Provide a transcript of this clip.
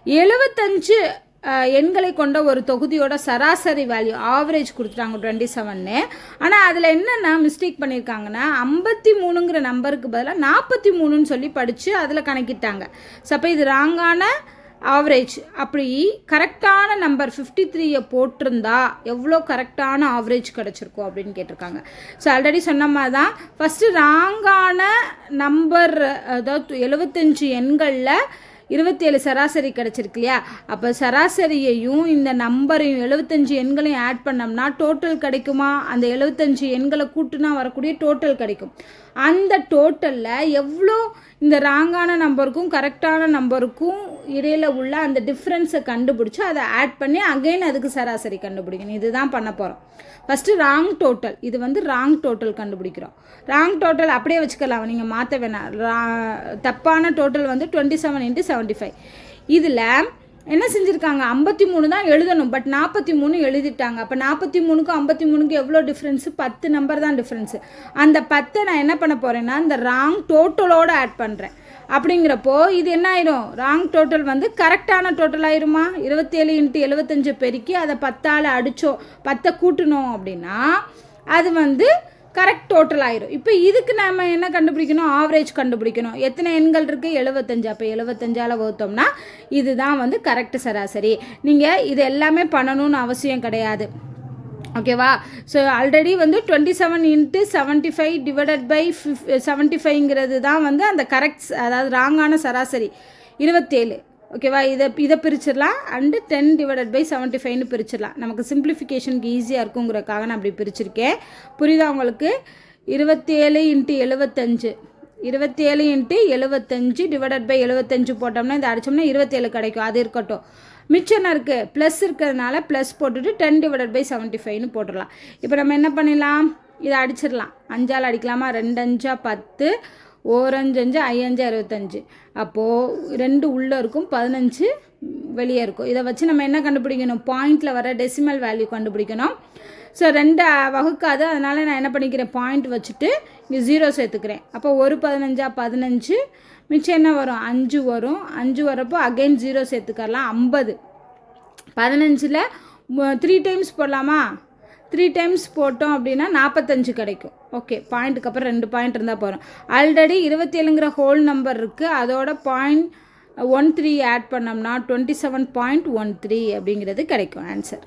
75 எண்களை கொண்ட ஒரு தொகுதியோட சராசரி வேல்யூ ஆவரேஜ் கொடுத்துட்டாங்க 27. ஆனால் அதில் என்னென்னா மிஸ்டேக் பண்ணியிருக்காங்கன்னா 53ங்கிற நம்பருக்கு பதிலாக 43ன்னு சொல்லி படித்து அதில் கணக்கிட்டாங்க. ஸோ அப்போ இது ராங்கான ஆவரேஜ். அப்படி கரெக்டான நம்பர் 53 போட்டிருந்தா எவ்வளோ கரெக்டான ஆவரேஜ் கிடச்சிருக்கும் அப்படின்னு கேட்டிருக்காங்க. ஸோ ஆல்ரெடி சொன்ன மாதிரி தான் ஃபஸ்ட்டு ராங்கான நம்பர், அதாவது 75 எண்களில் 27 சராசரி கிடச்சிருக்கு இல்லையா. அப்போ சராசரியையும் இந்த நம்பரையும் 75 எண்களையும் ஆட் பண்ணோம்னா டோட்டல் கிடைக்குமா? அந்த 75 எண்களை கூட்டுனா வரக்கூடிய டோட்டல் கிடைக்கும். அந்த டோட்டலில் எவ்வளோ இந்த ராங்கான நம்பருக்கும் கரெக்டான நம்பருக்கும் இடையில் உள்ள அந்த டிஃப்ரென்ஸை கண்டுபிடிச்சி அதை ஆட் பண்ணி அகைன் அதுக்கு சராசரி கண்டுபிடிக்கணும். இதுதான் பண்ண போகிறோம். ஃபஸ்ட்டு ராங் டோட்டல், இது வந்து ராங் டோட்டல் கண்டுபிடிக்கிறோம். ராங் டோட்டல் அப்படியே வச்சுக்கலாம், நீங்கள் மாற்ற வேணாம். தப்பான டோட்டல் வந்து 27 × 75. இதில் என்ன செஞ்சுருக்காங்க, 53 தான் எழுதணும், பட் 43 எழுதிட்டாங்க. அப்போ 43க்கும் 53க்கும் எவ்வளோ டிஃப்ரென்ஸு? 10 நம்பர் தான் டிஃப்ரென்ஸு. அந்த 10 நான் என்ன பண்ண போகிறேன்னா இந்த ராங் டோட்டலோடு ஆட் பண்ணுறேன். அப்படிங்கிறப்போ இது என்ன ஆயிரும், ராங் டோட்டல் வந்து கரெக்டான டோட்டல் ஆயிருமா? 27 × 75 பெருக்கி அதை 10ஆல் அடித்தோம், 10 கூட்டணும் அப்படின்னா அது வந்து கரெக்ட் டோட்டல் ஆயிரும். இப்போ இதுக்கு நம்ம என்ன கண்டுபிடிக்கணும்? ஆவரேஜ் கண்டுபிடிக்கணும். எத்தனை எண்கள் இருக்குது? 75. அப்போ 75ஆல் வகுத்தோம்னா இதுதான் வந்து கரெக்ட் சராசரி. நீங்கள் இது எல்லாமே பண்ணணும்னு அவசியம் கிடையாது, ஓகேவா? ஸோ ஆல்ரெடி வந்து 27 × 75 டிவைடட் பை 75ங்கிறது தான் வந்து அந்த கரெக்ட், அதாவது ராங்கான சராசரி 27, ஓகேவா? இதை பிரிச்சிடலாம். அண்டு 10 டிவைடட் பை 75ன்னு பிரிச்சிடலாம். நமக்கு சிம்பிளிஃபிகேஷனுக்கு ஈஸியாக இருக்குங்கிறக்காக நான் அப்படி பிரிச்சிருக்கேன். புரியுதா உங்களுக்கு? 27 × 75 27 × 75 டிவைடட் பை 75 போட்டோம்னா இதை அடித்தோம்னா 27 கிடைக்கும். அது இருக்கட்டும். மிச்சம் இருக்குது, ப்ளஸ் இருக்கிறதுனால ப்ளஸ் போட்டுட்டு 10 டிவைடட் பை 75ன்னு போட்டுடலாம். இப்போ நம்ம என்ன பண்ணிடலாம், இதை அடிச்சிடலாம். 5ஆல் அடிக்கலாமா? 2 5 10, 1 5 5 5 65. அப்போது 2 உள்ளே இருக்கும், 15 வெளியே இருக்கும். இதை வச்சு நம்ம என்ன கண்டுபிடிக்கணும்? பாயிண்டில் வர டெசிமல் வேல்யூ கண்டுபிடிக்கணும். ஸோ 2 வகுக்காது, அதனால் நான் என்ன பண்ணிக்கிறேன், பாயிண்ட் வச்சுட்டு இங்கே 0 சேர்த்துக்கிறேன். அப்போ 1 15 15, மிச்சம் என்ன வரும்? 5 வரும். 5 வரப்போ அகைன் 0 சேர்த்துக்கலாம். 50. 15ல் 3 டைம்ஸ் போடலாமா? 3 டைம்ஸ் போட்டோம் அப்படின்னா 45 கிடைக்கும். ஓகே, பாயிண்ட்டுக்கு அப்புறம் 2 பாயிண்ட் இருந்தால் போகிறோம். ஆல்ரெடி 27ங்கிற ஹோல் நம்பர் இருக்குது, அதோட 0.13 ஆட் பண்ணோம்னா 27.13 அப்படிங்கிறது கிடைக்கும் ஆன்சர்.